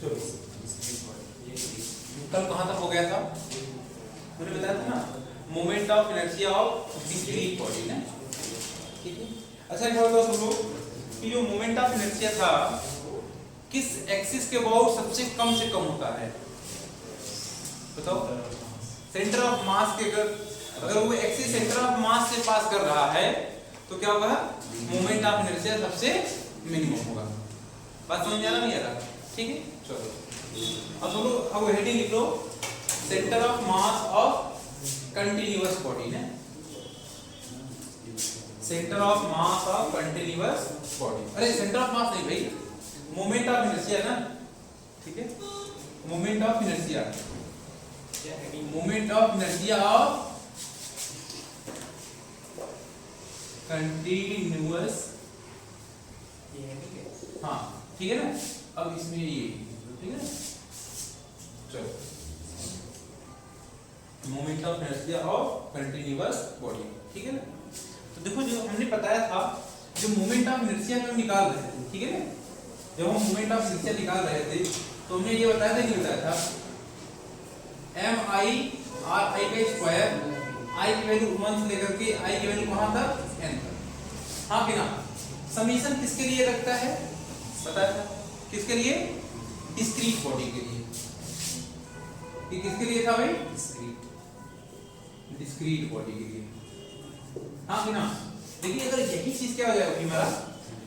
चलो कल कहाँ तक हो गया था? मैंने बताया था ना, moment of inertia of discrete body ना, ठीक है। अच्छा एक बात बताओ सब लोग कि जो मोमेंट ऑफ इनर्शिया था किस एक्सिस के अबाउट सबसे कम होता है? बताओ। सेंटर ऑफ मास के अगर वो एक्सिस सेंटर ऑफ मास से पास कर रहा है तो क्या होगा? मोमेंट ऑफ इनर्शिया सबसे मिनिमम होगा। बात समझ में आ रहा नहीं आ रहा? ठीक है, चलो अब चलो अब हेडिंग लिख लो, centre of mass of continuous body ना, centre of mass of continuous body. अरे सेंटर ऑफ मास नहीं भाई, मोमेंट ऑफ इनर्शिया ना, ठीक है, moment of inertia, moment of inertia of continuous, हाँ ठीक है ना। अब इसमें ये ठीक है ना, चलो moment of inertia of continuous body, ठीक है ना। तो देखो जो हमने बताया था, जो मोमेंट ऑफ इनर्शिया जो निकाल रहे थे, ठीक है ना, जब हम मोमेंट ऑफ इनर्शिया निकाल रहे थे तो हमने ये बताया था, नहीं बताया था, एम आई आर आई का स्क्वायर, आई की वैल्यू 1 से लेकर के आई की वैल्यू कहां तक? n तक, हाँ कि ना। समीशन किसके लिए रखता है? बताया था, किसके लिए? डिस्क्रीट बॉडी के लिए। ये किसके लिए था भाई? डिस्क्रीट बॉडी के लिए, हाँ कि ना। देखिए अगर यही चीज क्या हो जाएगा हमारा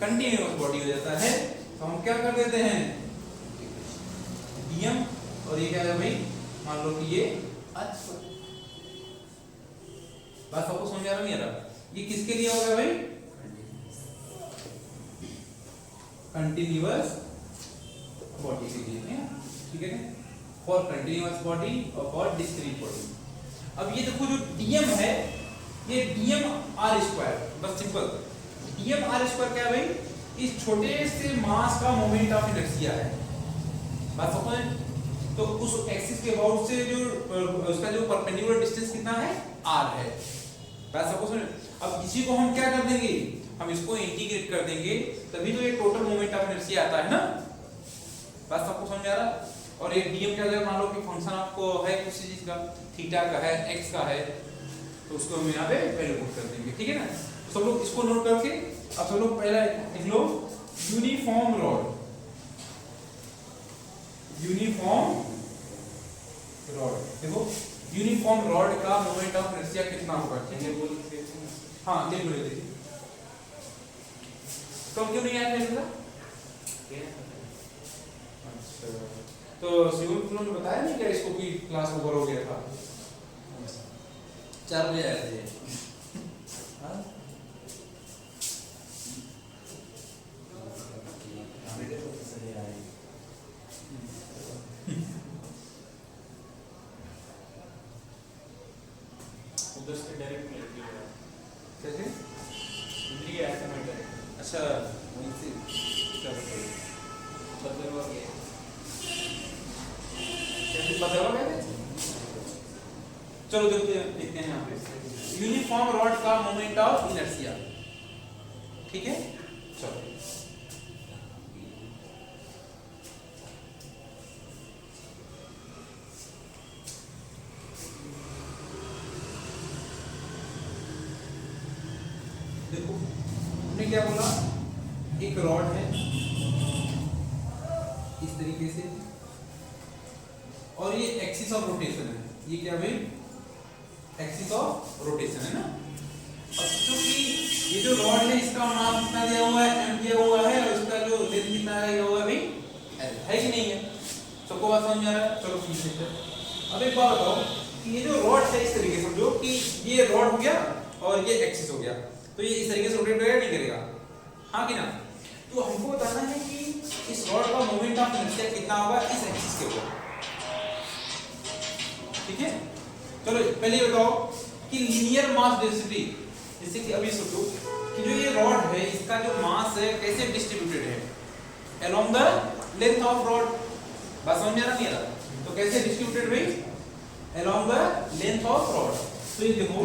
कंटिन्यूअस बॉडी हो जाता है तो हम क्या कर देते हैं, डीएम, और ये क्या है भाई, मान लो कि ये h, बात सबको समझ आ रहा नहीं आ रहा? ये किसके लिए होगा भाई? कंटिन्यूअस बॉडी के लिए, ठीक है ना, फॉर कंटिन्यूअस बॉडी और फॉर डिस्क्रीट बॉडी। अब ये देखो जो डीएम है, ये डीएम आर स्क्वायर, बस सिंपल डीएम आर स्क्वायर क्या है भाई? इस छोटे से मास का मोमेंट ऑफ इनर्शिया है, बात समझ। तो उस एक्सिस के अबाउट से जो उसका जो परपेंडिकुलर डिस्टेंस कितना है? r है, बात सबको समझ। अब इसी को हम क्या कर देंगे, हम इसको इंटीग्रेट कर देंगे, तभी तो ये टोटल मोमेंट ऑफ इनर्शिया आता है ना, बात सबको समझ आ रहा। और एक डीएम क्या है, मान लो कि फंक्शन आपको है किसी चीज का, थीटा का है, एक्स का है, तो उसको हम यहाँ पे वैल्यू पुट कर देंगे, ठीक है ना। सब लोग इसको नोट करके अब सब लोग पहला लिख लो, यूनिफॉर्म रॉड, यूनिफॉर्म रॉड। देखो यूनिफॉर्म रॉड का मोमेंट ऑफ इनर्शिया कितना होगा, ठीक है, हाँ लिख लो। देखिए तो क्यों नहीं आया था? अच्छा तो सिविल ने बताया नहीं क्या इसको कि क्लास ओवर हो गया था, 4 बजे आए थे, हाँ उधर से डायरेक्ट ले लिया कैसे? उधर ही आया था मैं डायरेक्ट। अच्छा वहीं से क्या बताइए, बदलवा गया कैसे बदलवा गए थे? चलो देखते हैं यहाँ पे यूनिफॉर्म रॉड का मोमेंट ऑफ इनर्शिया, ठीक है। चलो देखो हमने क्या बोला, एक रॉड है इस तरीके से और ये एक्सिस ऑफ रोटेशन है, ये क्या भाई? एक्सिस ऑफ रोटेशन है ना। अब क्योंकि ये जो रॉड है इसका नाम कितना दिया हुआ है? m दिया हुआ है, और इसका जो लेंथ कितना दिया हुआ है भाई? l है कि नहीं है? सबको बात समझ आ रहा है? चलो ठीक है। अब एक बात बताओ कि ये जो रॉड है इस तरीके से समझो कि ये रॉड हो गया और ये एक्सिस हो गया, तो ये इस तरीके से रोटेट करेगा नहीं करेगा, हाँ कि ना। तो हमको बताना है कि इस रॉड का मोमेंट ऑफ इनर्शिया कितना होगा इस एक्सिस के ऊपर, ठीक है। चलो पहले ये बताओ कि लीनियर मास डेंसिटी, जैसे कि अभी सोचो कि जो ये रॉड है इसका जो मास है कैसे डिस्ट्रीब्यूटेड है along the length of rod, बात समझ में आ रहा नहीं आ रहा? तो कैसे डिस्ट्रीब्यूटेड भाई? Along the length of rod. तो ये देखो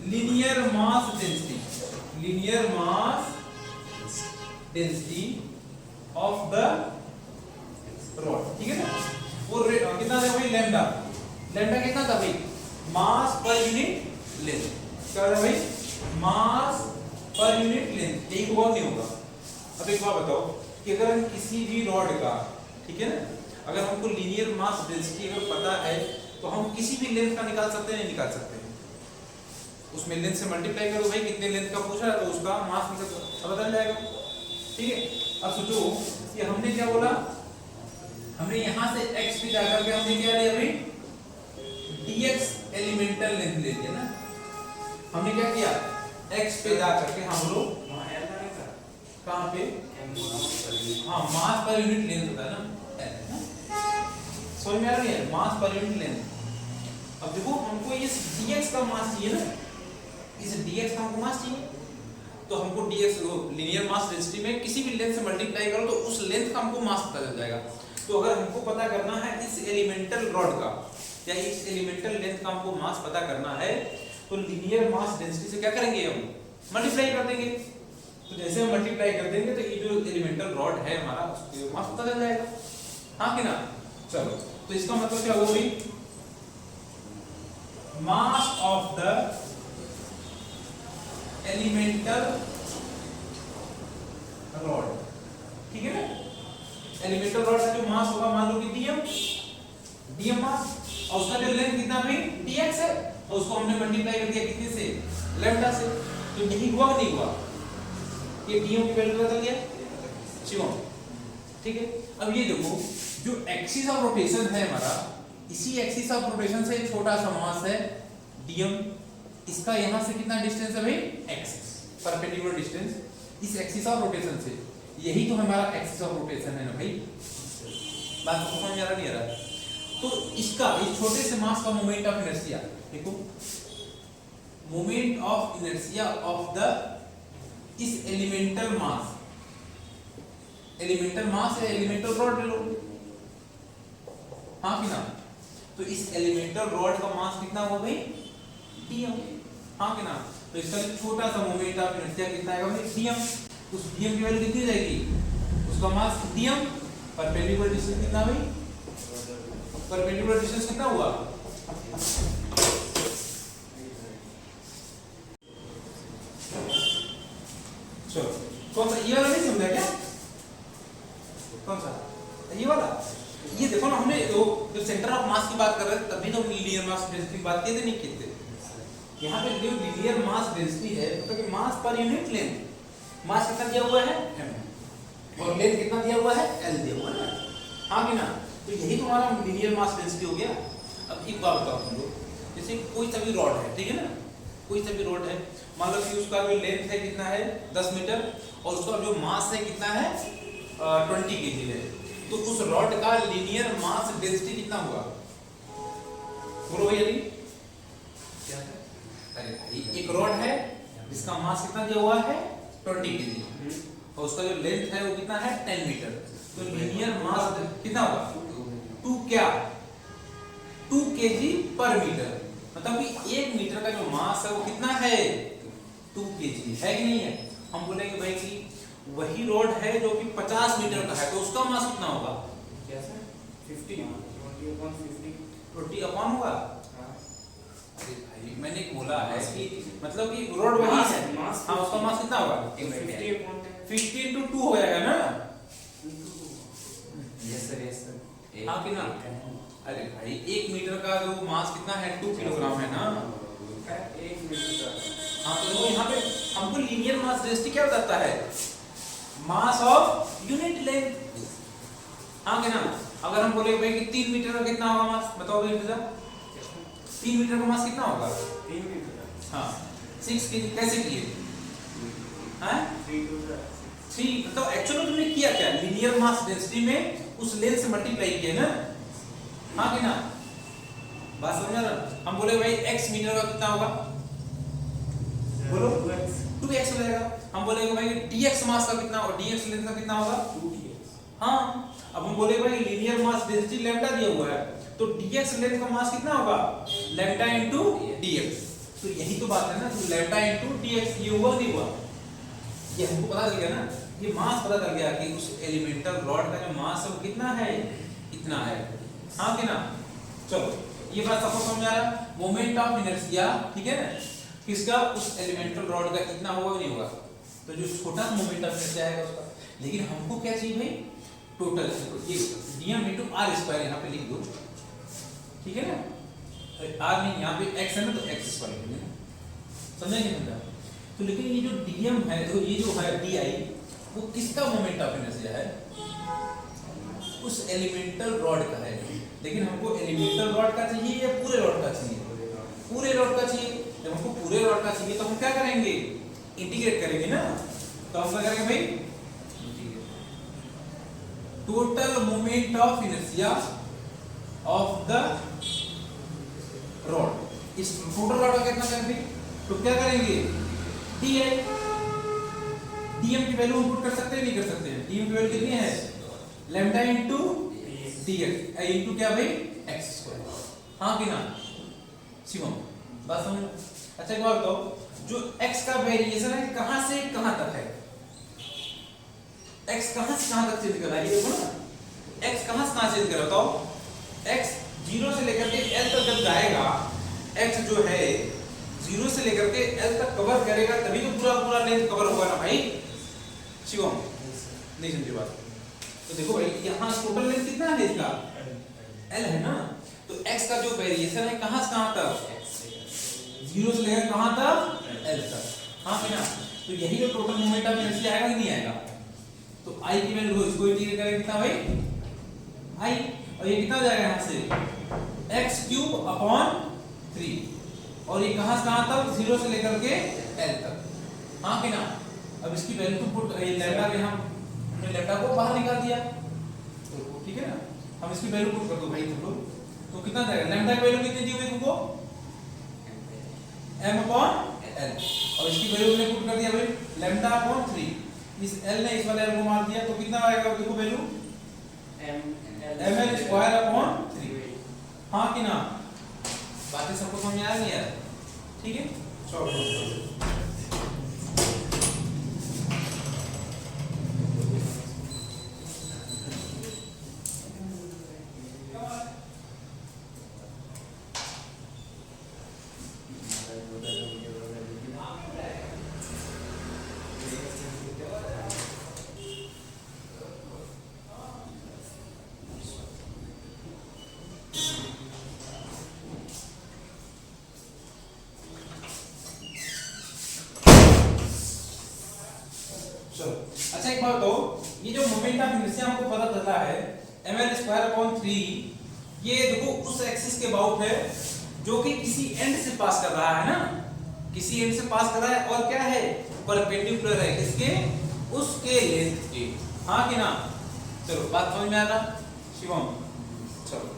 linear mass density, linear mass density of the rod, ठीक है ना। वो कितना था भाई, लैम्डा। लैम्डा कितना था भाई, मास पर यूनिट लेंथ। क्या था भाई, मास पर यूनिट लेंथ। यही होगा नहीं होगा। अब एक बात बताओ कि अगर हम किसी भी रॉड का, ठीक है ना, अगर हमको लीनियर मास डेंसिटी अगर पता है तो हम किसी भी लेंथ का निकाल सकते हैं, नहीं निकाल सकते हैं। उसमें लेंथ से मल्टीप्लाई करो भाई, कितने लेंथ का पूछा है तो उसका मास निकल बदल जाएगा, ठीक है। अब सोचो कि हमने क्या बोला, हमने यहां से x पे जाकर के हमने क्या लिया भाई, dx एलिमेंटल लेंथ ले लिया ना। हमने क्या किया, x पे जाकर के हम लोग कहां पे, हाँ मास पर यूनिट लेंथ होता है ना, समझ में आ रही है, मास पर यूनिट लेंथ। अब देखो हमको इस dx का मास चाहिए ना, इस dx का हमको मास चाहिए, तो हमको dx लीनियर मास डेंसिटी में किसी भी लेंथ से मल्टीप्लाई करो तो उस लेंथ का हमको मास पता चल जाएगा। तो अगर हमको पता करना है इस एलिमेंटल रॉड का या इस एलिमेंटल लेंथ का हमको मास पता करना है तो लीनियर मास डेंसिटी से क्या करेंगे, हम मल्टीप्लाई कर देंगे। तो जैसे हम मल्टीप्लाई कर देंगे तो ये जो एलिमेंटल रॉड है हमारा उसका मास पता चल जाएगा, हाँ कि ना। चलो तो इसका मतलब क्या होगा भाई, mass of the elemental rod, ठीक है ना। एलिमेंटल रॉड का जो मास होगा मान लो कि dm मास, और उसका जो लेंथ कितना भाई dx है, और उसको हमने मल्टीप्लाई कर दिया कितने से, लैम्डा से। तो यही हुआ नहीं हुआ, ये dm की वैल्यू बदल गया, शिवम, ठीक है। अब ये देखो जो एक्सिस ऑफ रोटेशन है हमारा, इसी एक्सिस ऑफ रोटेशन से एक छोटा सा मास है dm, इसका यहां से कितना डिस्टेंस है भाई, x, परपेंडिकुलर डिस्टेंस इस एक्सिस ऑफ रोटेशन से, यही तो हमारा एक्सिस ऑफ रोटेशन है ना भाई। बात को समझ आ रहा नहीं आ रहा। तो इसका इस छोटे से मास का मोमेंट ऑफ इनर्शिया, देखो moment of inertia of the इस एलिमेंटल मास, एलिमेंटल मास है एलिमेंटल रॉड लो, हाँ कि ना। तो इस एलिमेंटल रॉड का मास कितना होगा भाई, dm, हाँ कि ना। तो इसका छोटा सा मोमेंट ऑफ इनर्शिया कितना आएगा भाई, dm। उस dm की वैल्यू कितनी जाएगी, उसका मास dm, परपेंडिकुलर डिस्टेंस कितना भाई, परपेंडिकुलर डिस्टेंस कितना हुआ, चलो कौन सा, ये वाला नहीं समझा क्या, कौन सा, ये वाला। ये देखो ना, हमने जो सेंटर ऑफ मास की बात कर रहे थे तभी तो लीनियर मास डेंसिटी की बात किए थे, नहीं किए थे। यहाँ पे जो लीनियर मास डेंसिटी है मतलब कि मास पर यूनिट लेंथ, मास कितना दिया हुआ है m, और लेंथ कितना दिया हुआ है l दिया हुआ है ना, हाँ कि ना। तो यही तो हमारा लीनियर मास डेंसिटी हो गया। अब एक बात बताओ तुम लोग, जैसे कोई सा भी रॉड है, ठीक है ना, कोई सा भी रॉड है, मान लो कि उसका जो लेंथ है कितना है 10 मीटर और उसका जो मास है कितना है 20 kg है, तो उस रॉड का लीनियर मास डेंसिटी कितना होगा, बोलो भैया जी क्या है। अरे भाई एक रॉड है जिसका मास कितना दिया हुआ है 20 kg और उसका जो लेंथ है वो कितना है 10 मीटर, तो लीनियर मास कितना होगा 2 क्या 2 kg पर मीटर, मतलब कि 1 मीटर का जो मास है वो कितना है 2 kg है कि नहीं है। हम बोलेंगे भाई कि वही रोड है जो कि 50 मीटर का है तो उसका मास कितना होगा, कैसे 50 20 अपॉन होगा। अरे भाई मैंने बोला है कि मतलब कि रोड वही है, हाँ उसका मास कितना होगा 50 into 2 हो जाएगा ना, यस सर हाँ कि ना। अरे भाई 1 मीटर का जो मास कितना है 2 किलोग्राम है ना, 1 मीटर का। हाँ तो देखो यहाँ पे हमको लीनियर मास डेंसिटी क्या बताता है, मास ऑफ यूनिट लेंथ, हाँ कि ना। अगर हम बोले भाई कि 3 मीटर का कितना होगा मास, बताओ भाई बेटा 3 मीटर का मास कितना होगा, 3 मीटर का, हाँ 6 kg कैसे किए, हाँ 3, मतलब एक्चुअली तुमने किया क्या, लीनियर मास डेंसिटी में उस लेंथ से मल्टीप्लाई किया ना, हाँ कि ना। बात समझ रहा। हम बोले भाई x मीटर का कितना होगा, बोलो 2x हो जाएगा। हम बोलेंगे भाई dx मास का कितना होगा, dx लेंथ का कितना होगा 2dx। हाँ अब हम बोले भाई लीनियर मास डेंसिटी लैम्डा दिया हुआ है तो dx लेंथ का मास कितना होगा लैम्डा इनटू dx, तो यही तो बात है ना, तो लैम्डा इनटू dx ये हुआ नहीं हुआ, ये हमको पता चल गया ना, ये मास पता चल गया कि उस एलिमेंटल रॉड का जो मास है वो कितना है, इतना है, हाँ कि ना। चलो ये बात सबको समझ आ रहा है। मोमेंट ऑफ इनर्शिया, ठीक है ना, किसका, उस एलिमेंटल रॉड का इतना होगा नहीं होगा, तो जो छोटा मोमेंट ऑफ इनर्शिया आएगा उसका। लेकिन हमको क्या चाहिए भाई, टोटल, ये dm into r स्क्वायर यहाँ पे लिख दो, ठीक है ना, r नहीं यहाँ पे x है ना, तो x स्क्वायर लिख देना, समझेंगे बंदा। तो लेकिन ये जो dm है, तो ये जो है di, वो किसका मोमेंट ऑफ इनर्शिया है, उस एलिमेंटल रॉड का है। लेकिन हमको एलिमेंटल रॉड का चाहिए या पूरे रॉड का चाहिए, पूरे रॉड का चाहिए। जब हमको पूरे रॉड का चाहिए तो हम क्या करेंगे, इंटीग्रेट करेंगे ना, तो हम क्या करेंगे भाई, total moment of inertia of the rod, इस टोटल रॉड का कितना करेंगे, तो क्या करेंगे, डी है, dm की वैल्यू हम पुट कर सकते हैं नहीं कर सकते हैं, dm की वैल्यू कितनी है, लैम्डा इनटू dx इनटू क्या भाई, x स्क्वायर, हाँ कि ना शिवम, बात समझ। अच्छा एक बात बताओ, जो x का वेरिएशन है कहां से कहां तक है, x कहां से कहां तक चेंज कर रहा है, ये देखो ना, x कहां से कहां चेंज कर रहा है, बताओ। x 0 से लेकर के l तक जब जाएगा, x जो है 0 से लेकर के l तक कवर करेगा, तभी तो पूरा पूरा लेंथ कवर होगा ना भाई शिवम, नहीं समझे बात। तो देखो भाई यहाँ टोटल लेंथ कितना है इसका, l है ना, तो x का जो वेरिएशन है कहां से कहां तक, 0 से लेकर कहां तक, l तक, हाँ कि ना। तो यही जो टोटल मोमेंट ऑफ इनर्शिया आएगा कि नहीं आएगा, तो I की वैल्यू इसको इंटीग्रेट करेंगे कितना भाई, I, और ये कितना जाएगा यहाँ से, x क्यूब अपॉन 3, और ये कहां से कहां तक, 0 से लेकर के l तक, हाँ कि ना। अब इसकी वैल्यू तो पुट, ये लैम्डा के हम हमने लैम्डा को बाहर निकाल दिया, तो ठीक है ना, हम इसकी वैल्यू पुट कर दो भाई तुम लोग, तो कितना जाएगा, लैम्डा की वैल्यू कितनी दी हुई तुमको, m अपॉन l, और इसकी वैल्यू हमने पुट कर दिया भाई लैम्डा अपॉन 3, इस l ने इस वाले l को मार दिया, तो कितना आएगा देखो वैल्यू, ml स्क्वायर अपॉन 3, हाँ कि ना। बातें सबको समझ आ रही है, ठीक है, चलो अच्छा एक बात तो, ये जो मोमेंट ऑफ इनर्शिया हमको पता चला है ml स्क्वायर अपॉन 3, ये देखो उस एक्सिस के अबाउट है जो कि किसी एंड से पास कर रहा है ना, किसी एंड से पास कर रहा है, और क्या है, परपेंडिकुलर है किसके, उसके लेंथ के, हाँ कि ना। चलो बात समझ में आ रहा शिवम, चलो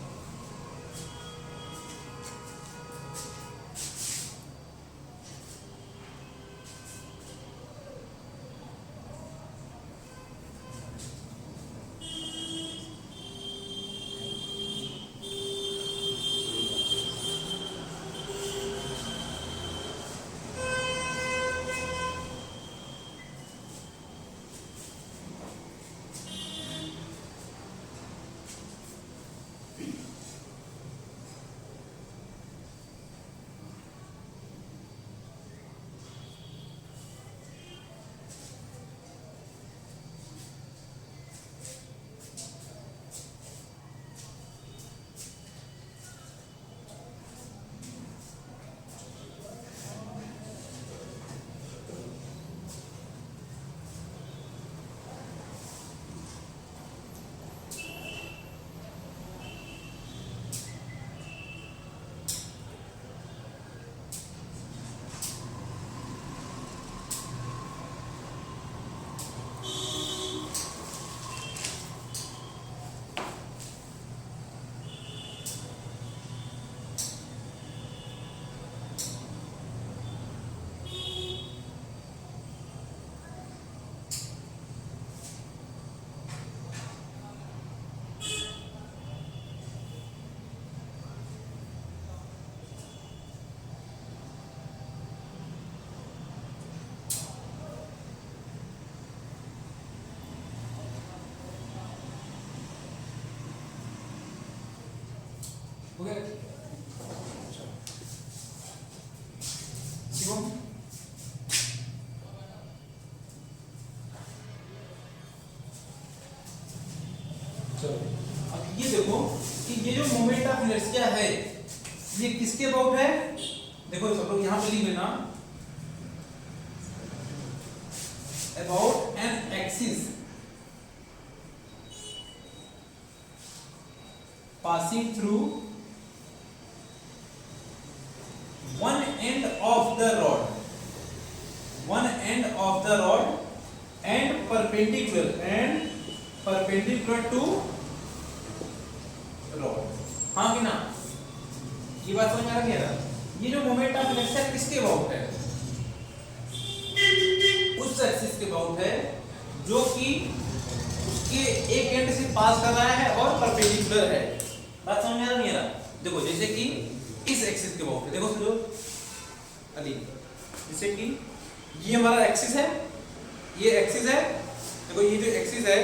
गया शिवम चलो अब ये देखो कि ये जो मोमेंट ऑफ इनर्शिया है ये किसके अबाउट है। देखो सब लोग यहां पे लिख लेना about an axis passing through one end of the rod and perpendicular to rod। हाँ कि ना, ये बात समझ में आ रही है ना। ये जो मोमेंट ऑफ इनर्शिया किसके अबाउट है, उस एक्सिस के अबाउट है जो कि उसके एक एंड से पास कर रहा है और परपेंडिकुलर है। बात समझ में आ रही है ना। देखो जैसे कि इस एक्सिस के अबाउट है, देखो समझो अली, जैसे कि ये हमारा एक्सिस है, ये एक्सिस है, देखो ये जो एक्सिस है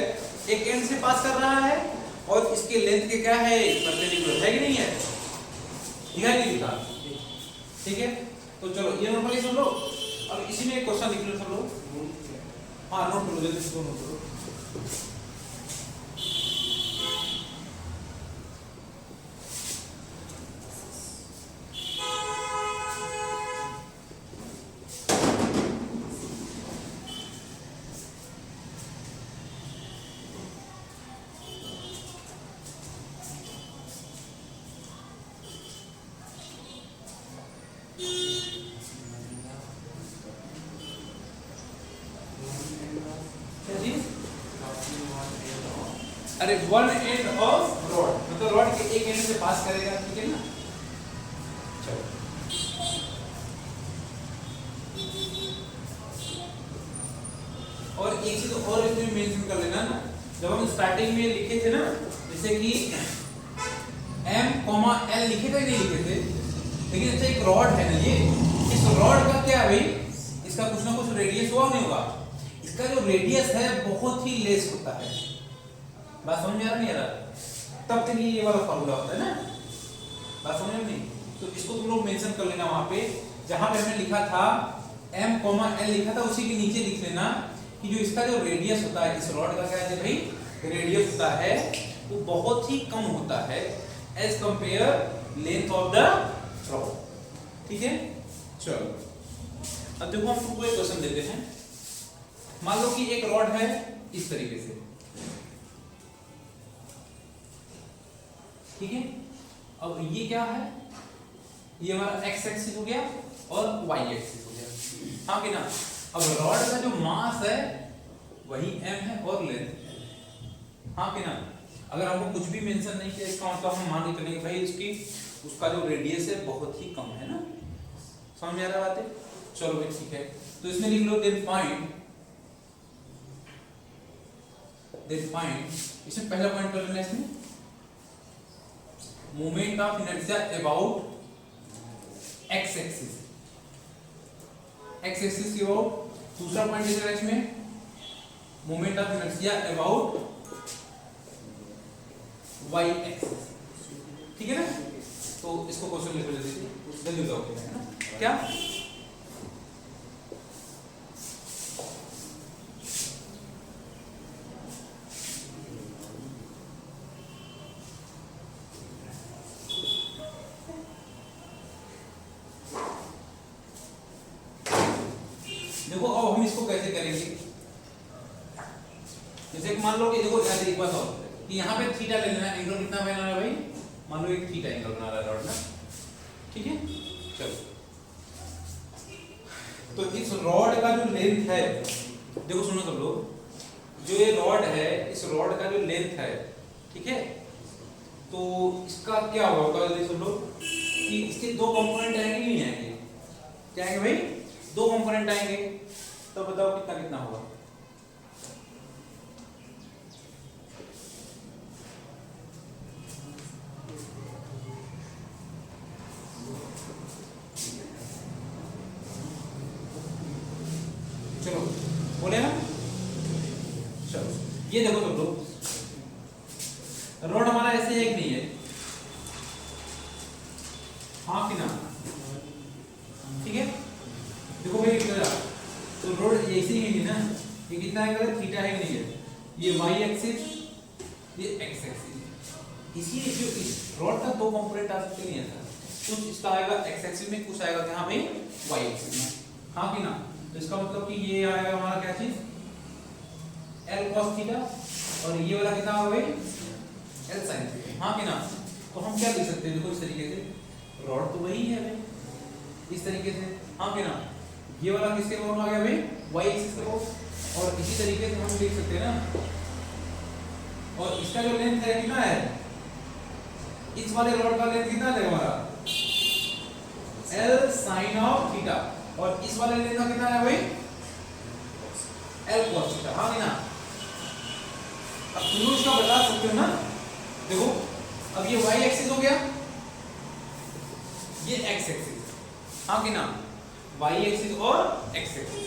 एक एंड से पास कर रहा है और इसके लेंथ के क्या है, परपेंडिकुलर है कि नहीं है, लिखा नहीं लिखा, ठीक है। तो चलो ये नॉर्मली सुन लो। अब इसी में एक क्वेश्चन लिख लो सब लोग, हाँ नोट करो जल्दी से नोट करो। अरे वन एंड ऑफ रॉड, मतलब रॉड के एक एंड से पास करेगा, ठीक है ना। चलो और एक चीज और इसमें मेंशन कर लेना ना, जब हम स्टार्टिंग में लिखे थे ना, जैसे कि m, l लिखे थे नहीं लिखे थे, लेकिन अच्छा एक रॉड है ना, ये इस रॉड का क्या है भाई, इसका कुछ ना कुछ रेडियस हुआ नहीं होगा। इसका जो रेडियस है बहुत ही लेस होता है। बात समझ में आ रहा नहीं आ रहा, तब तक ये वाला फॉर्मूला होता है ना। बात समझ में नहीं, तो इसको तुम लोग मेंशन कर लेना वहां पे, जहां पे हमने लिखा था m, l लिखा था, उसी के नीचे लिख लेना कि जो इसका जो रेडियस होता है इस रॉड का, क्या है भाई, रेडियस होता है वो बहुत ही कम होता है as compare length of the rod, ठीक है। चलो अब देखो हम तुमको एक क्वेश्चन देते हैं। मान लो कि एक रॉड है इस तरीके से, ठीक है। अब ये क्या है, ये हमारा x एक्सिस हो गया और y एक्सिस हो गया, हाँ कि ना। अब रॉड का जो मास है वही m है और लेंथ है, हाँ कि ना। अगर हमको कुछ भी मेंशन नहीं किया, इसका मतलब हम मान के चलेंगे भाई उसका जो रेडियस है बहुत ही कम है ना। समझ में आ रहा बात है। चलो भाई ठीक है, तो इसमें लिख लो देन फाइंड, इसमें पहला पॉइंट कर लेना, इसमें moment of inertia about x axis के अबाउट। दूसरा पॉइंट लिख रहा है इसमें moment of inertia about y axis, ठीक है ना। तो इसको क्वेश्चन लिख लो जल्दी बताओ है ना क्या। देखो अब हम इसको कैसे करेंगे, जैसे मान लो कि देखो एक बात और कि यहाँ पे थीटा ले लेना, एंगल कितना बना रहा है भाई, मान लो एक थीटा एंगल बना रहा है रॉड ना, ठीक है। चलो तो इस रॉड का जो लेंथ है, देखो सुनो सब लोग, जो ये रॉड है इस रॉड का जो लेंथ है, ठीक है, तो इसका क्या होगा जल्दी सुन लो कि इसके दो कंपोनेंट आएंगे नहीं आएंगे, क्या आएंगे भाई, दो कंपोनेंट आएंगे। तो बताओ कितना कितना होगा। चलो बोले ना। चलो ये देखो सब लोग, रॉड हमारा ऐसे एक नहीं है, कितना एंगल है, थीटा है कि नहीं है, ये वाई एक्सिस, ये एक्स एक्सिस। इसीलिए जो इस रॉड का दो कंपोनेंट आ सकते नहीं है, कुछ इसका आएगा एक्स एक्सिस में, कुछ आएगा यहाँ पे वाई एक्सिस में, हाँ कि ना। तो इसका मतलब कि ये आएगा हमारा क्या चीज, एल कॉस थीटा, और ये वाला कितना होगा भाई, एल साइन थीटा, हाँ कि ना। तो हम क्या लिख सकते हैं, देखो इस तरीके से, रॉड तो वही है भाई, इस तरीके से, हाँ कि ना। ये वाला किसके अबाउट आ गया भाई, वाई एक्सिस के अबाउट, और इसी तरीके से हम लिख सकते हैं ना। और इसका जो लेंथ है कितना है, इस वाले रॉड का लेंथ कितना है हमारा, L sin ऑफ थीटा, और इस वाले लेंथ का कितना है भाई, L cos थीटा, हाँ ना। अब तुम इसका बता सकते हो ना, देखो अब ये y एक्सिस हो गया, ये x एक्सिस, हाँ कि ना, y एक्सिस और x एक्सिस।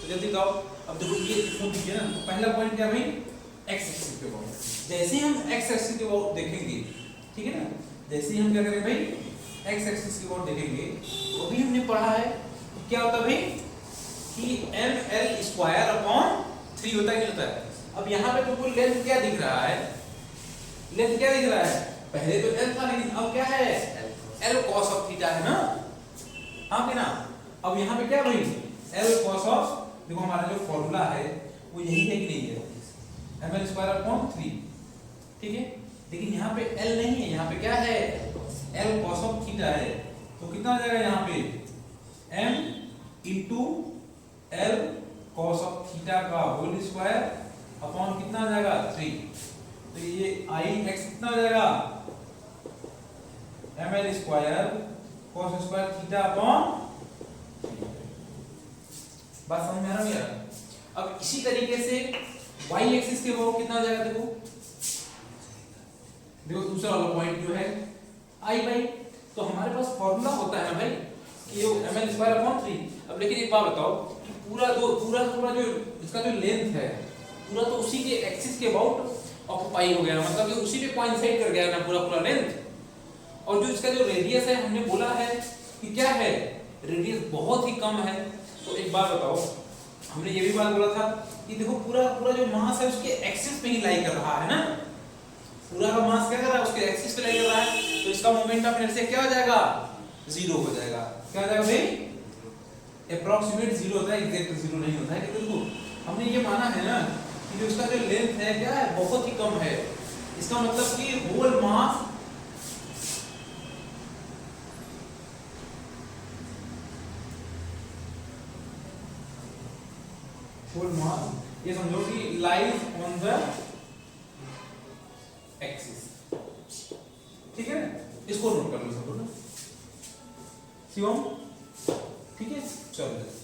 तो जल्दी बताओ, अब देखो ये फोन दीजिए ना, तो पहला पॉइंट क्या भाई, x एक्सिस के अबाउट। जैसे ही हम x एक्सिस के अबाउट देखेंगे, ठीक है ना, जैसे ही हम क्या करें भाई, x एक्सिस के अबाउट देखेंगे, तो अभी हमने पढ़ा है क्या होता है भाई, कि ml स्क्वायर अपॉन 3 होता है, क्या होता है। अब यहाँ पे तुमको लेंथ क्या दिख रहा है, लेंथ क्या दिख रहा है, पहले तो l था, लेकिन अब क्या है, l cos ऑफ थीटा है ना, हाँ कि ना। अब यहाँ पे क्या भाई, l cos ऑफ, देखो हमारा जो फॉर्मूला है वो यही है कि नहीं है, ml स्क्वायर अपॉन 3, ठीक है। लेकिन यहाँ पे l नहीं है, यहाँ पे क्या है, l cos ऑफ थीटा है, तो कितना आ जाएगा यहाँ पे, m into l cos of theta का होल स्क्वायर अपॉन कितना आ जाएगा 3। तो ये i x कितना हो जाएगा, ml square cos square theta upon, बात समझ में आ रहा है यार। अब इसी तरीके से y एक्सिस के वो कितना आ जाएगा, देखो देखो दूसरा वाला पॉइंट जो है i बाई, तो हमारे पास फॉर्मूला होता है ना भाई कि ये ml स्क्वायर अपॉन 3। अब लेकिन एक बात बताओ कि पूरा जो इसका जो लेंथ है पूरा तो उसी के एक्सिस के अबाउट ऑक्यूपाई हो गया, मतलब कि उसी पे कोइंसाइड कर गया ना पूरा लेंथ। और जो इसका जो रेडियस है, हमने बोला है कि क्या है, रेडियस बहुत ही कम है। तो एक बात बताओ, हमने ये भी बात बोला था कि देखो पूरा जो मास है उसके एक्सिस पे ही लाई कर रहा है ना, पूरा का मास क्या कर रहा है, उसके एक्सिस पे लाई कर रहा है, तो इसका मोमेंट ऑफ इनर्शिया क्या हो जाएगा, 0 हो जाएगा। क्या हो जाएगा भाई, अप्रॉक्सीमेट 0 होता है, एग्जैक्ट 0 नहीं होता है। कि देखो हमने ये माना है ना कि जो इसका जो लेंथ है क्या है, बहुत ही कम है, इसका मतलब कि होल मास ये समझो कि लाइज ऑन द एक्सिस, ठीक है, इसको नोट कर लो सब ना शिवम, ठीक है। चलो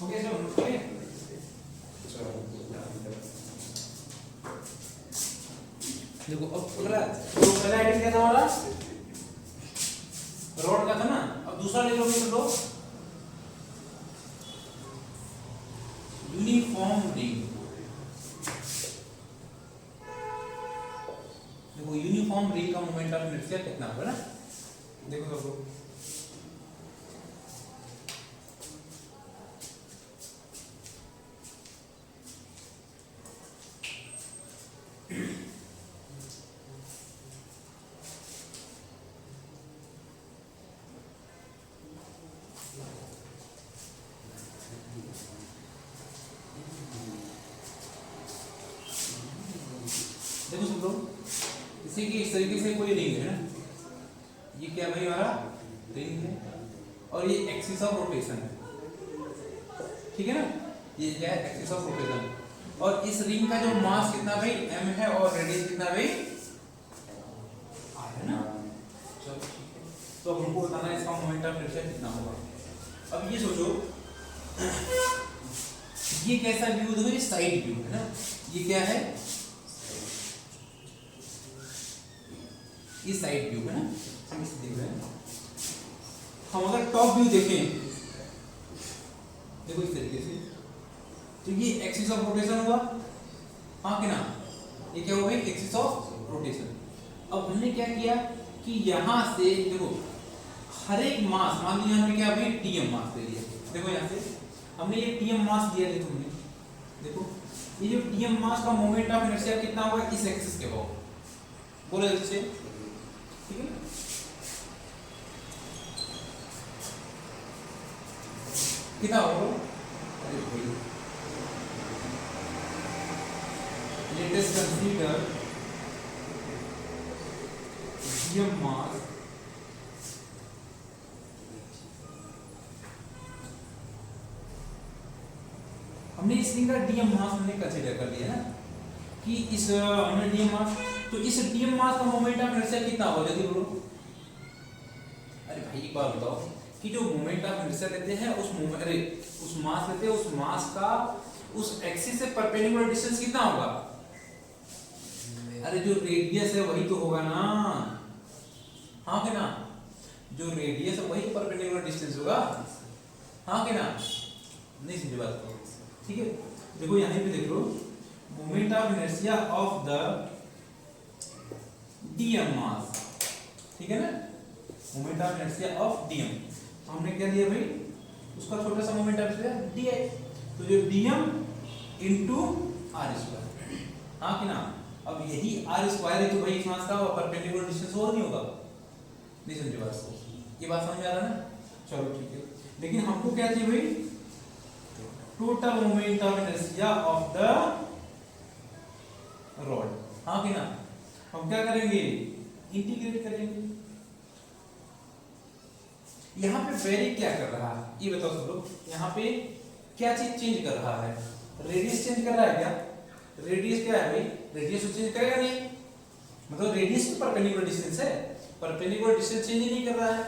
ओके सर, ओके देखो अब पहला आइटम क्या था हमारा, रॉड का था ना। अब दूसरा ले लो, यूनिफॉर्म रिंग। देखो यूनिफॉर्म रिंग का मोमेंट ऑफ इनर्शिया कितना होगा ना, देखो सबको देखो सब लोग, जैसे कि इस तरीके से कोई रिंग है ना, ये क्या भाई हमारा रिंग है और ये एक्सिस ऑफ रोटेशन है, ठीक है ना, ये क्या है एक्सिस ऑफ रोटेशन। और इस रिंग का जो मास कितना भाई m है और रेडियस कितना भाई r है ना। चलो ठीक है, तो अब हमको बताना है इसका मोमेंट ऑफ इनर्शिया कितना होगा। अब ये सोचो ये कैसा व्यू, देखो ये साइड व्यू है ना, ये क्या है ये साइड व्यू है ना, हम इसे देख रहे हैं। हम अगर टॉप व्यू देखें देखो इस तरीके से, तो ये एक्सिस ऑफ रोटेशन हुआ, हाँ कि ना, ये क्या हुआ भाई एक्सिस ऑफ रोटेशन। अब हमने क्या किया कि यहां से देखो हर एक मास, मान लीजिए हमने क्या भाई टीएम मास ले लिया, देखो यहां से हमने ये टीएम मास दिया, देखो हमने देखो ये जो टीएम मास का मोमेंट ऑफ इनर्शिया कितना होगा इस एक्सिस के अबाउट, बोलो जल्दी से, ठीक है। कितना होगा, अरे भाई let us consider dm mass हमने इस रिंग का डीएम मास हमने कंसीडर कर लिया ना कि इस हमने डीएम मास, तो इस डीएम मास का मोमेंट ऑफ इनर्शिया कितना होगा जल्दी बोलो। अरे भाई एक बार बताओ कि जो मोमेंट ऑफ इनर्शिया लेते हैं उस मोमेंट, अरे उस मास लेते हैं, उस मास का उस एक्सिस से परपेंडिकुलर डिस्टेंस कितना होगा, अरे जो रेडियस है वही तो होगा ना, हाँ कि ना, जो रेडियस है वही तो परपेंडिकुलर डिस्टेंस होगा, हाँ कि ना, नहीं समझे बात को, ठीक है। देखो यहां पे देख लो moment of inertia of the DM mass, ठीक है ना, moment of inertia of DM, तो हमने क्या दिया भाई उसका छोटा सा मोमेंट ऑफ इनर्शिया डी, तो जो डीएम इनटू आर स्क्वायर, हाँ कि ना। अब यही आर स्क्वायर है तो भाई इस मास का परपेंडिकुलर डिस्टेंस और नहीं होगा, नहीं समझे बात को, ये बात समझ में आ रहा है ना, चलो ठीक है। लेकिन हमको क्या चाहिए भाई total moment of inertia of the rod, हाँ कि ना। हम क्या करेंगे इंटीग्रेट करेंगे, यहाँ पे वेरी क्या कर रहा है ये बताओ सब लोग, यहाँ पे क्या चीज चेंज कर रहा है, रेडियस चेंज कर रहा है क्या, रेडियस क्या है भाई, रेडियस तो चेंज करेगा नहीं, मतलब रेडियस तो परपेंडिकुलर डिस्टेंस है, परपेंडिकुलर डिस्टेंस चेंज ही नहीं कर रहा है,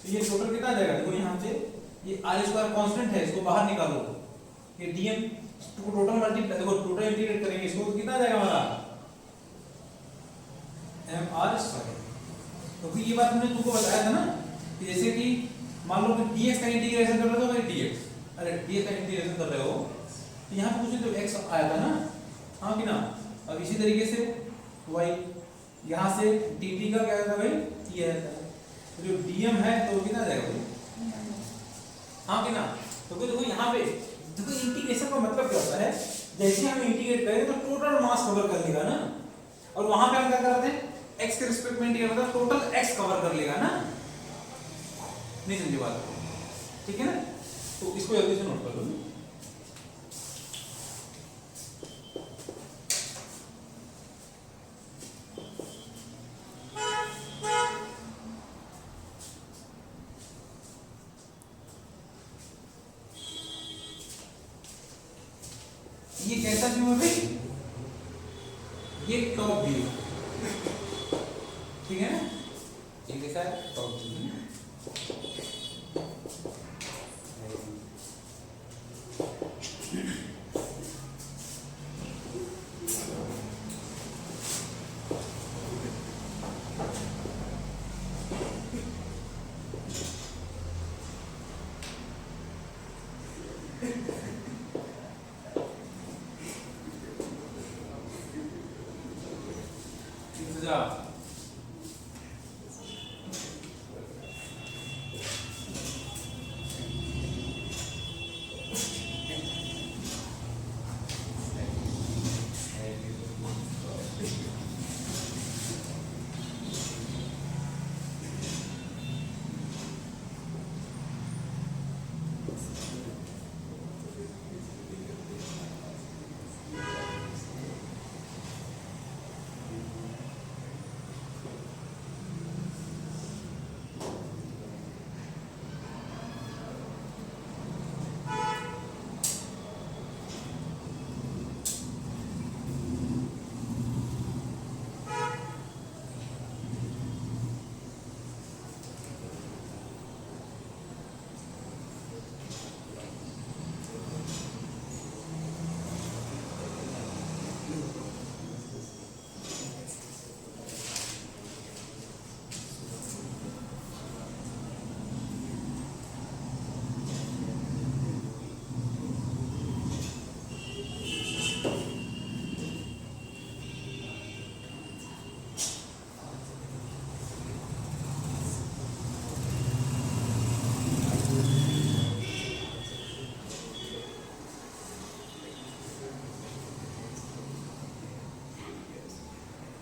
तो ये टोटल कितना आ जाएगा, देखो यहाँ से ये आर स्क्वायर कांस्टेंट है, इसको बाहर निकालो, ये डीएम को टोटल मल्टीप्लाई, देखो टोटल इंटीग्रेट करेंगे इसको तो कितना आ जाएगा हमारा एम आर स्क्वायर। तो फिर ये बात हमने तुमको बताया था ना कि जैसे कि मान लो कि dx का इंटीग्रेशन कर रहे हो भाई dx, अरे dx का इंटीग्रेशन कर रहे हो तो यहाँ पे कुछ तो x आया था ना, हाँ कि ना। अब इसी तरीके से y यहाँ से dt का क्या आया था भाई ये आया था, तो जो dm है तो कितना आ जाएगा भाई, हाँ कि ना। तो देखो यहाँ पे देखो इंटीग्रेशन का मतलब क्या होता है, जैसे हम इंटीग्रेट करें तो टोटल मास कवर कर लेगा ना, और वहां पे हम क्या करते हैं x के रिस्पेक्ट में इंटीग्रेट मतलब टोटल x कवर कर लेगा ना, नहीं समझे बात को, ठीक है ना। तो इसको जल्दी से नोट कर लो, ये कैसा व्यू है भाई, ये टॉप व्यू, ठीक है ना, ये कैसा है टॉप व्यू, इसका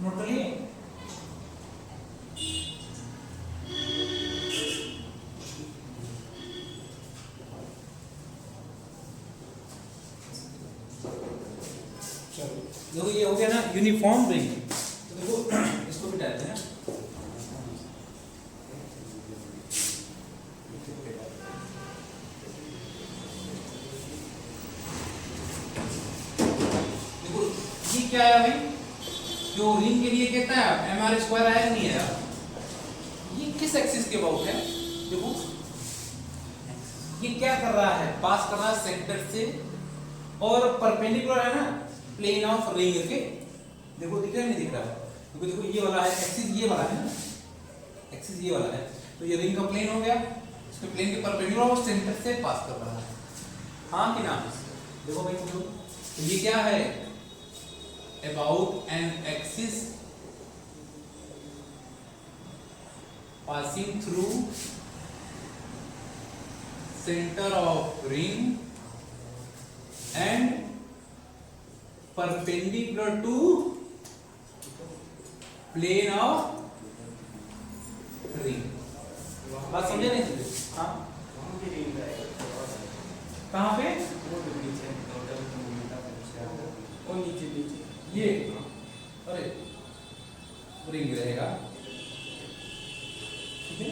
नोट कर लिए। चलो देखो ये हो गया ना यूनिफॉर्म रिंग। तो देखो इसको भी डालते हैं ना। देखो ये क्या है भाई, जो रिंग के लिए कहता है एम आर स्क्वायर आया नहीं है, ये किस एक्सिस के अबाउट है? देखो ये क्या कर रहा है, पास कर रहा है सेंटर से और परपेंडिकुलर है ना प्लेन ऑफ रिंग के। देखो दिख रहा है नहीं दिख रहा है? देखो देखो ये वाला है एक्सिस, ये वाला है ना एक्सिस, ये वाला है। तो ये रिंग का प्लेन हो गया, इसके प्लेन के परपेंडिकुलर और सेंटर से पास कर रहा है, हाँ कि ना? देखो भाई देखो तो ये क्या है, about an axis passing through center of ring and perpendicular to plane of ring। बात समझे नहीं समझे? हाँ कहाँ पे? वो नीचे नीचे ये अरे रिंग रहेगा, ठीक है।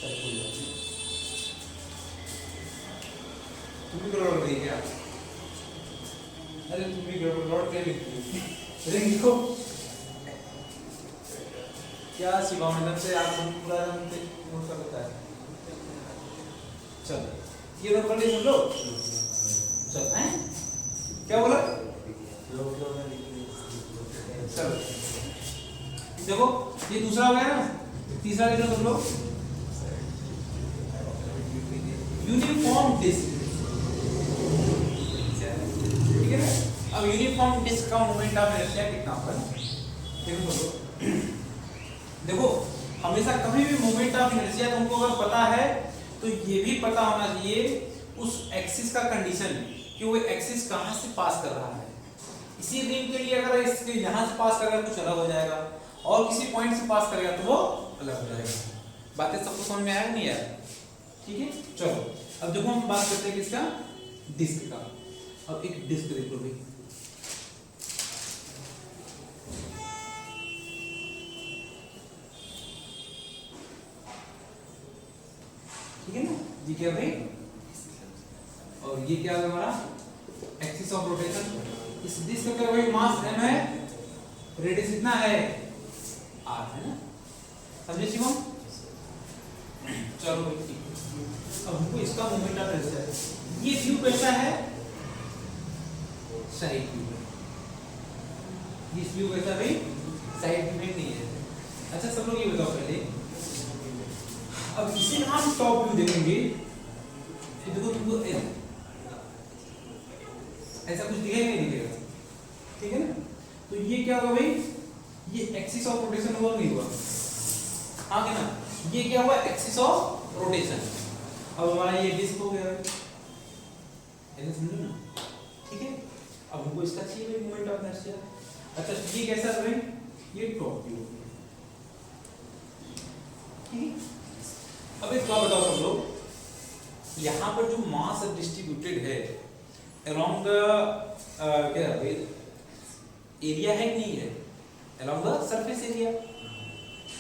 चल कोई बात नहीं, तुम भी गड़बड़ रही क्या? अरे तुम भी गड़बड़ क्या लिखती हो? रिंग लिखो क्या शिवा मैडम से आप पूरा नोट कर लेता है। चल ये नोट कर लिए सुन लो। चल हैं क्या बोला? चलो देखो ये दूसरा हो गया ना, तीसरा लिखो तुम लोग यूनिफॉर्म डिस्क, ठीक है ना। अब यूनिफॉर्म डिस्क का मोमेंट ऑफ इनर्शिया कितना होगा? देखो तुम देखो हमेशा कभी भी मोमेंट ऑफ इनर्शिया तुमको अगर पता है तो ये भी पता होना चाहिए उस एक्सिस का कंडीशन कि वो एक्सिस कहां से पास कर रहा है। इसी रिंग के लिए अगर इसके यहां से पास करेगा कुछ अलग हो जाएगा, और किसी पॉइंट से पास करेगा तो वो अलग हो जाएगा। बातें सबको समझ में आया नहीं यार? ठीक है चलो अब देखो हम बात करते हैं किसका, डिस्क का। अब एक डिस्क देख लो भाई, ठीक है ना, ये क्या भाई, और ये क्या है हमारा एक्सिस ऑफ रोटेशन। इस डिस्क का भाई मास m है, रेडियस इतना है r है ना, समझे शिवम? चलो भाई ठीक है। अब हमको इसका मोमेंट ऑफ इनर्शिया, ये व्यू कैसा है, साइड व्यू है। इस व्यू कैसा भाई, साइड व्यू में नहीं है। अच्छा सब लोग ये बताओ पहले, अब इसे हम टॉप व्यू देखेंगे तो देखो तुमको ऐसा कुछ दिखेगा नहीं दिखेगा, ठीक है ना। तो ये क्या होगा भाई, ये एक्सिस ऑफ रोटेशन हुआ नहीं हुआ? हाँ कि ना? ये क्या हुआ? Axis of rotation. अब हमारा ये डिस्क हो गया, ऐसे समझो ना, ठीक है। अब हमको इसका चाहिए मोमेंट ऑफ इनर्शिया। अच्छा ये कैसा है? ये टॉप व्यू, ठीक है। अब एक बात बताओ सब लोग, यहाँ पर जो मास डिस्ट्रीब्यूटेड है अलोंग द क्या एरिया है कि नहीं है? अलोंग द सरफेस एरिया,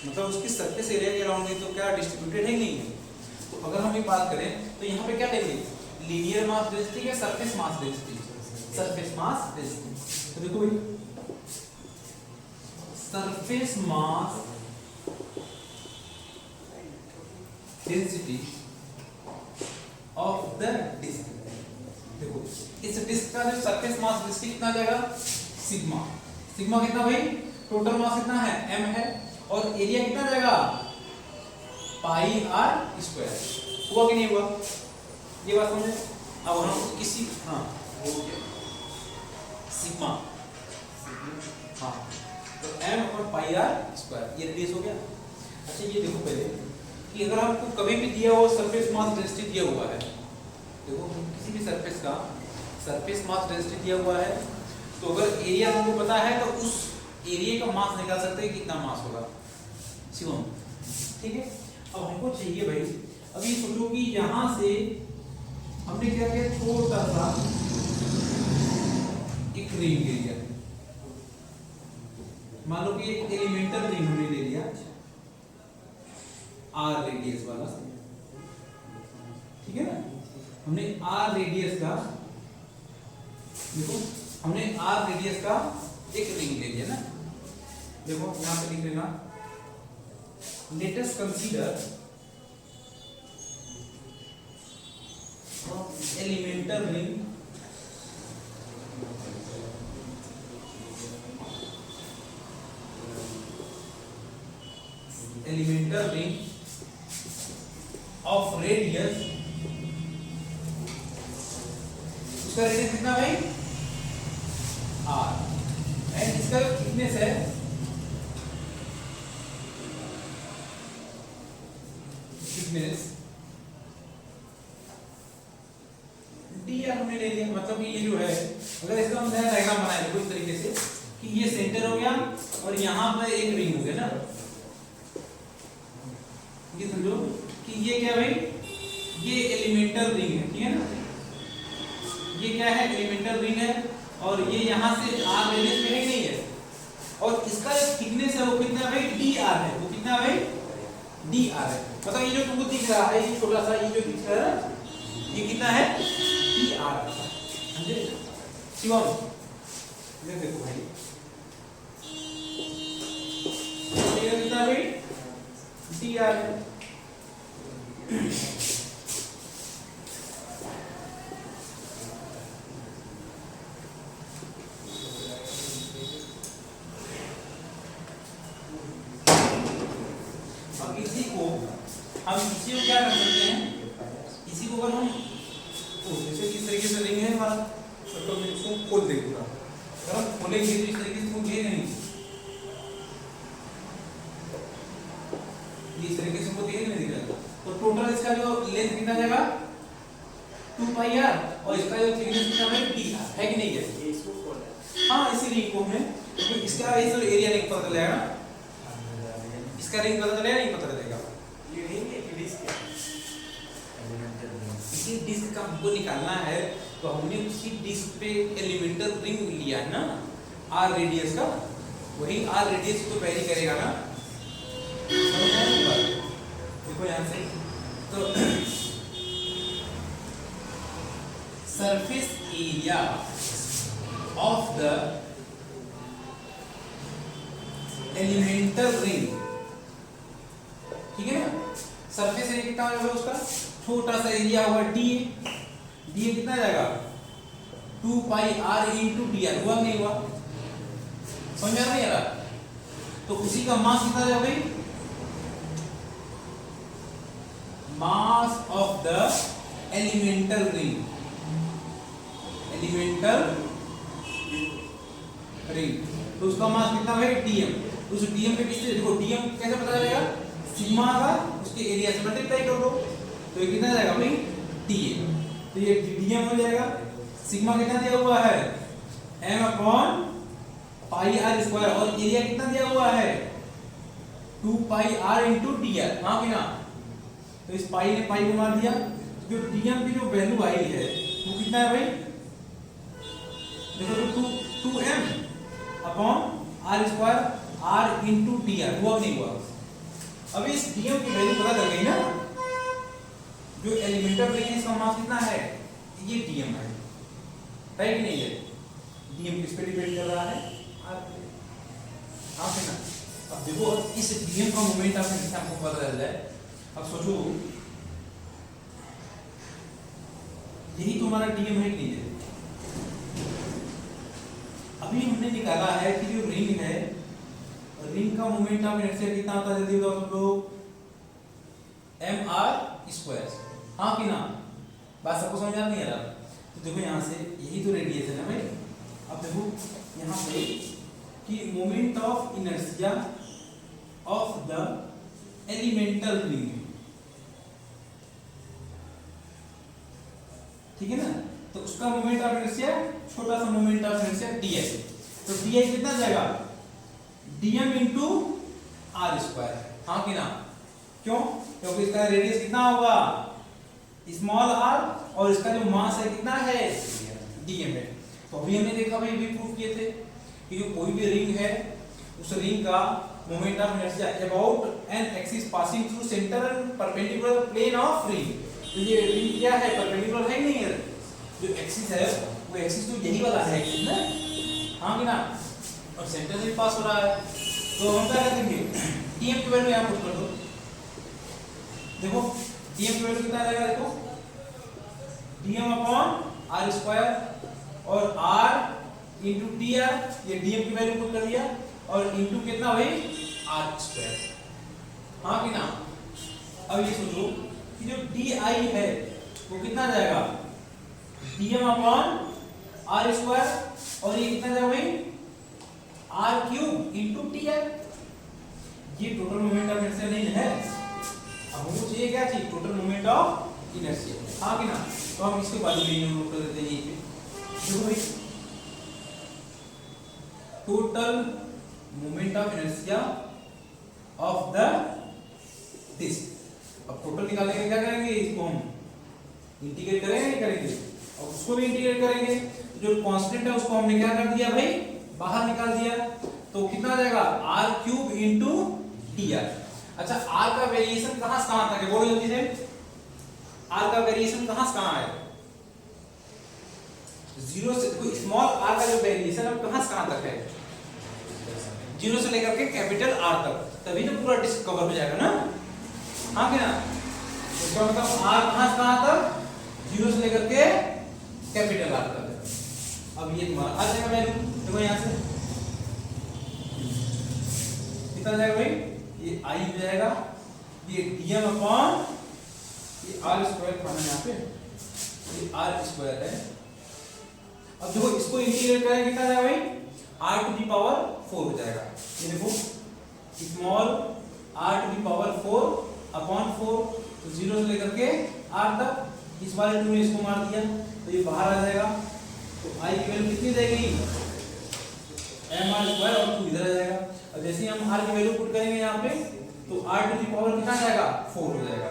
मतलब उसकी सरफेस एरिया के अराउंड तो क्या डिस्ट्रीब्यूटेड है कि नहीं है? तो अगर हम ये बात करें तो यहाँ पे क्या लेंगे? लीनियर मास डेंसिटी या surface mass density? Surface mass density. तो देखो भाई, surface mass density of the disc. देखो इस डिस्क का जो सरफेस मास डेंसिटी कितना जाएगा? सिग्मा। सिग्मा कितना भाई? टोटल मास कितना है? m है, और एरिया कितना जाएगा? पाई आर स्क्वायर। हुआ कि नहीं हुआ? ये बात समझे? अब हम किसी हाँ वो क्या सिग्मा, हाँ तो m और पाई आर स्क्वायर, ये रेडियस हो गया। अच्छा ये देखो पहले कि अगर आपको कभी भी दिया हो सरफेस मास डेंसिटी दिया हुआ है, देखो किसी भी सरफेस का सरफेस मास डेंसिटी दिया हुआ है, तो अगर एरिया हमको पता है तो उस एरिया का मास निकाल सकते हैं कितना मास होगा, शिवम, ठीक है। अब हमको चाहिए भाई, अभी सोचो कि यहां से हमने क्या किया, छोटा सा एक रिंग ले लिया, मान लो कि एक एलिमेंटल रिंग हमने ले लिया आर रेडियस वाला, ठीक है ना। हमने आर रेडियस का, देखो हमने आर रेडियस का एक रिंग ले लिया ना। देखो यहां पे लिख लेना, let us consider elemental ring of radius, उसका रेडियस कितना भाई? r, एंड इसका थिकनेस है डी आर हमने ले लिया। मतलब ये जो है, अगर इसका हम नया डायग्राम बनाए देखो इस तरीके से कि ये सेंटर हो गया और यहाँ पर एक रिंग हो गया ना, ये समझो कि ये क्या भाई, ये एलिमेंटल रिंग है, ठीक है ना। ये क्या है? एलिमेंटल रिंग है, और ये यहाँ से आर रेडियस में है नहीं है, और इसका जो थिकनेस है वो कितना है भाई? डी आर है। वो कितना है भाई? डी आर है। मतलब ये जो तुमको दिख रहा है, ये छोटा सा ये जो दिख रहा है, ये कितना है? डी आर, समझे शिवम? ये देखो भाई, ये कितना भाई? डी आर है। अब इसी को क्या कर सकते हैं? इसी को अगर हम जैसे किस तरीके से रिंग है हमारा, तो इसको खोल देंगे पूरा। अगर हम खोलेंगे तो इस तरीके से घे नहीं, इस तरीके से हमको दिख नहीं दिख रहा, तो टोटल इसका जो लेंथ कितना जाएगा? 2 पाई आर, और इसका जो थिकनेस कितना है? डी आर, है कि नहीं है? इसको खोला। हाँ इसी रिंग को हमें, क्योंकि इसका इस एरिया नहीं पता चलेगा ना, इसका रिंग पता चलेगा नहीं पता चलेगा। ये रिंग है कि डिस्क है? इसी डिस्क का हमको निकालना है, तो हमने उसी डिस्क पे एलिमेंटल रिंग लिया है ना आर रेडियस का, वही आर रेडियस तो वेरी करेगा ना। देखो यहाँ से तो surface area of the elemental ring, ठीक है ना। सरफेस एरिया कितना होगा उसका? छोटा सा एरिया होगा डी, डी कितना जाएगा? 2 पाई आर इंटू डी आर। हुआ नहीं हुआ? समझ में नहीं आ रहा? तो उसी का मास कितना जाएगा भाई? Mass of the elemental ring, elemental ring तो उसका मास कितना भाई dm। उस dm पे किससे देखो dm कैसे पता चलेगा, सिग्मा का उसके एरिया से मल्टीप्लाई कर दो तो ये कितना जाएगा भाई dm। तो ये dm हो जाएगा, सिग्मा कितना दिया हुआ है m upon pi r square और एरिया कितना दिया हुआ है 2 पाई r into dr। हाँ कि ना, तो इस पाई ने पाई को मार दिया, जो dm की जो वैल्यू आई है वो कितना है भाई, देखो तो 2m upon r square r into dr हुआ नहीं हुआ। अब इस dm की वैल्यू पता चल गई ना, जो एलिमेंटल रिंग है इसका मास कितना है, ये dm है, राइट कि नहीं है, dm किस पे डिपेंड कर रहा है r पे। हाँ कि ना, अब देखो इस dm का मोमेंट आपको पता चल जाए, अब सोचो यही तुम्हारा dm है कि नहीं है। अभी हमने निकाला है कि जो रिंग है, रिंग का मोमेंट ऑफ इनर्शिया कितना होता है, जल्दी बताओ सब लोग, mr स्क्वायर। हाँ कि ना, बात सबको समझ आ नहीं आ रहा, तो देखो यहाँ से यही तो रेडियस है ना भाई। अब देखो यहाँ पे कि moment of inertia of the elemental ring, ठीक है ना, तो उसका मोमेंट ऑफ इनर्शिया छोटा सा मोमेंट ऑफ इनर्शिया डी, तो डी कितना जाएगा dm इंटू आर स्क्वायर। हाँ कि ना, क्यों, क्योंकि इसका रेडियस कितना होगा स्मॉल r और इसका जो मास है कितना है dm है। तो अभी हमने देखा भाई, भी प्रूफ किए थे कि जो कोई भी रिंग है उस रिंग का moment of inertia about an axis passing through centre and perpendicular plane of ring. तो ये रिंग क्या है, परपेंडिकुलर है नहीं है, जो एक्सिस है वो एक्सिस तो यही वाला है एक्सिस ना, हाँ कि ना, और सेंटर से पास हो रहा है। तो हम क्या करेंगे, dm की वैल्यू यहाँ पुट कर दो, देखो dm की वैल्यू कितना आएगा, देखो dm अपॉन r स्क्वायर और r इंटू dr, ये dm की वैल्यू पुट कर दिया, और इंटू कितना भाई r स्क्वायर। हाँ कि ना, अब ये सोचो कि जो di है वो कितना जाएगा dm अपॉन r स्क्वायर, और ये कितना जाएगा भाई r क्यूब इंटू dr। ये टोटल मोमेंट ऑफ इनर्शिया नहीं है, अब हमको चाहिए क्या चाहिए, टोटल मोमेंट ऑफ इनर्शिया। हाँ कि ना, तो हम इसके बाजू में नोट कर देते हैं यहीं पे, देखो भाई total moment of inertia of the disc. अब टोटल निकालने के क्या करेंगे, इसको हम इंटीग्रेट करेंगे नहीं करेंगे, और उसको भी इंटीग्रेट करेंगे, जो कांस्टेंट है उसको हमने क्या कर दिया भाई बाहर निकाल दिया, तो कितना आ जाएगा r क्यूब इंटू dr। अच्छा r का वेरिएशन कहां से कहां तक है, बोलो जल्दी से, r का वेरिएशन कहां से कहां है, जीरो से कोई स्मॉल r का जो वेरिएशन है कहां से कहां तक है, जीरो से लेकर के कैपिटल R तक, तभी तो पूरा डिस्क कवर हो जाएगा ना। हाँ क्या, इसका मतलब R कहां से कहां तक, जीरो से लेकर के कैपिटल R तक। अब ये तुम्हारा आ जाएगा वैल्यू, देखो यहाँ से कितना जाएगा भाई, ये I हो जाएगा, ये dm अपॉन ये r स्क्वायर पढ़ना यहाँ पे, ये r स्क्वायर है। अब देखो इसको इंटीग्रेट करेंगे कितना जाएगा भाई r टू दी पावर 4 हो जाएगा, ये देखो small r to the power 4 upon 4, तो जीरो से लेकर के r तक, इस वाले 2 ने इसको मार दिया तो ये बाहर आ जाएगा, तो i की वैल्यू कितनी जाएगी mr स्क्वायर, और 2 इधर आ जाएगा। अब जैसे ही हम r की वैल्यू पुट करेंगे यहाँ पे, तो r टू दी पावर कितना जाएगा 4 हो जाएगा।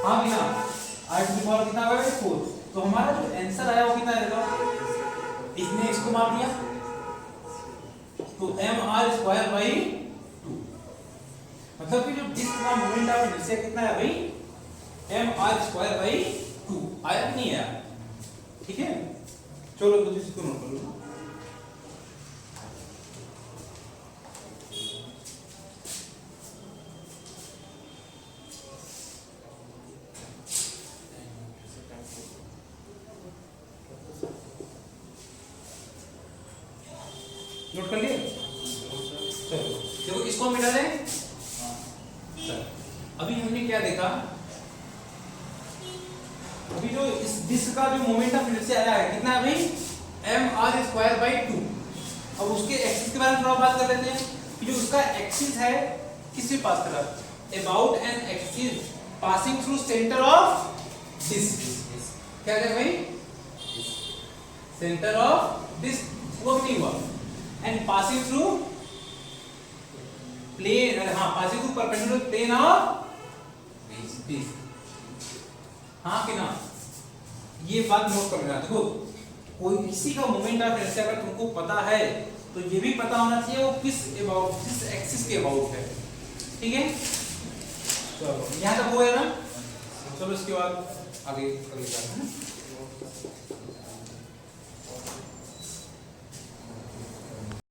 हाँ कि ना, r टू दी पावर कितना आएगा 4, तो हमारा जो आंसर आया वो कितना आएगा, इसने इसको मार दिया, तो mr स्क्वायर बाई 2, मतलब कि जो डिस्क का मोमेंट ऑफ इनर्शिया कितना है भाई mr स्क्वायर बाई 2, आया कि नहीं आया, ठीक है। चलो तो इसको नोट कर लो, नोट कर लिए, चलो देखो इसको हम मिटा दें। चलो अभी हमने क्या देखा, अभी जो इस डिस्क का जो मोमेंट ऑफ इनर्शिया आया है कितना है भाई mr स्क्वायर बाई 2, अब उसके एक्सिस के बारे में थोड़ा बात कर लेते हैं कि जो उसका एक्सिस है किससे पास कर रहा है, about an axis passing through centre of disc. क्या है भाई, सेंटर ऑफ डिस्क वो नहीं हुआ, एंड पासिंग थ्रू प्लेन, हाँ passing through perpendicular plane of disc. हाँ कि ना, ये बात नोट कर लेना। देखो कोई किसी का मोमेंट ऑफ इनर्शिया अगर तुमको पता है तो ये भी पता होना चाहिए वो किस एक्सिस के अबाउट है। ठीक है, चलो यहाँ तक हो गया ना। चलो इसके बाद आगे कर लेते हैं।